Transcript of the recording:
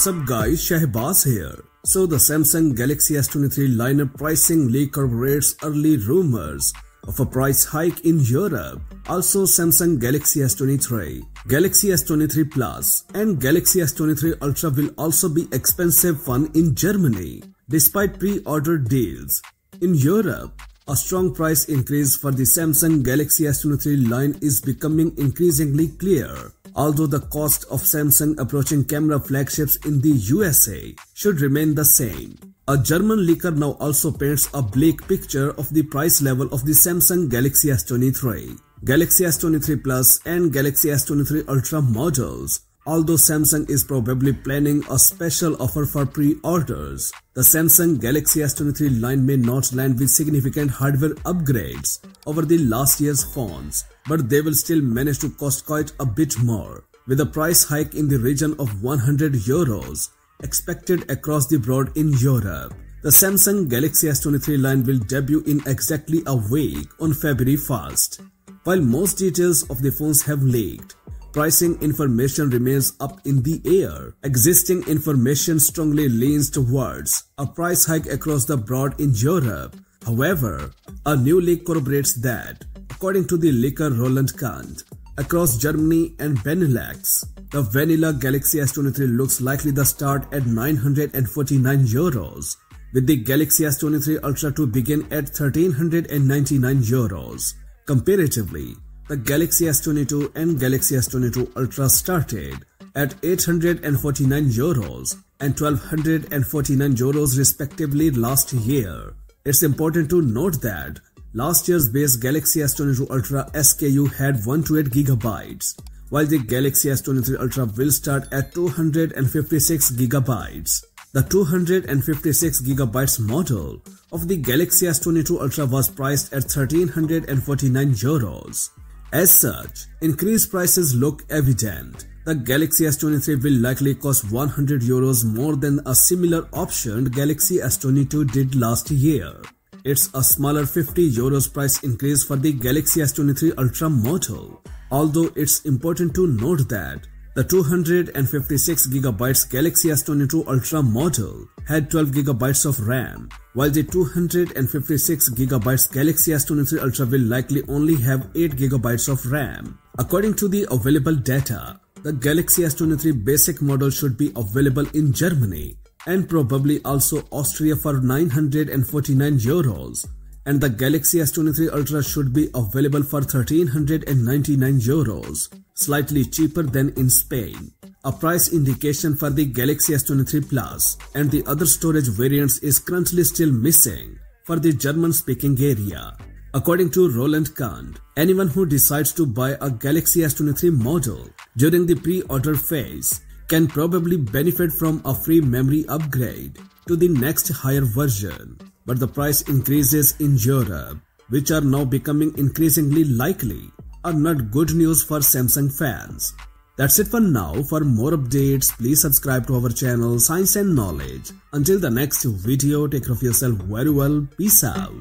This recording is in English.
What's up guys, Shahbaz here. So the Samsung Galaxy S23 lineup pricing leak corroborates early rumors of a price hike in Europe. Also Samsung Galaxy S23, Galaxy S23 Plus and Galaxy S23 Ultra will also be expensive fun in Germany despite pre-order deals. In Europe, a strong price increase for the Samsung Galaxy S23 line is becoming increasingly clear. Although the cost of Samsung approaching camera flagships in the USA should remain the same. A German leaker now also paints a bleak picture of the price level of the Samsung Galaxy S23, Galaxy S23 Plus and Galaxy S23 Ultra models. Although Samsung is probably planning a special offer for pre-orders, the Samsung Galaxy S23 line may not land with significant hardware upgrades over the last year's phones, but they will still manage to cost quite a bit more, with a price hike in the region of 100 euros expected across the board in Europe. The Samsung Galaxy S23 line will debut in exactly a week on February 1st. While most details of the phones have leaked, pricing information remains up in the air. Existing information strongly leans towards a price hike across the board in Europe. However, a new leak corroborates that, according to the leaker Roland Kant, across Germany and Benelux, the vanilla Galaxy S23 looks likely to start at 949 euros, with the Galaxy S23 Ultra to begin at 1399 euros. Comparatively, the Galaxy S22 and Galaxy S22 Ultra started at 849 euros and 1249 euros respectively last year. It's important to note that last year's base Galaxy S22 Ultra SKU had 128GB, while the Galaxy S23 Ultra will start at 256GB. The 256GB model of the Galaxy S22 Ultra was priced at 1349 euros. As such, increased prices look evident. The Galaxy S23 will likely cost 100 euros more than a similar optioned Galaxy S22 did last year. It's a smaller 50 euros price increase for the Galaxy S23 Ultra model. Although it's important to note that the 256GB Galaxy S22 Ultra model had 12GB of RAM, while the 256GB Galaxy S23 Ultra will likely only have 8GB of RAM. According to the available data, the Galaxy S23 basic model should be available in Germany and probably also Austria for 949 euros, and the Galaxy S23 Ultra should be available for 1399 euros, slightly cheaper than in Spain. A price indication for the Galaxy S23 Plus and the other storage variants is currently still missing for the German-speaking area. According to Roland Kant, anyone who decides to buy a Galaxy S23 model during the pre-order phase can probably benefit from a free memory upgrade to the next higher version. But the price increases in Europe, which are now becoming increasingly likely, are not good news for Samsung fans. That's it for now. For more updates, please subscribe to our channel Science and Knowledge. Until the next video, take care of yourself very well. Peace out.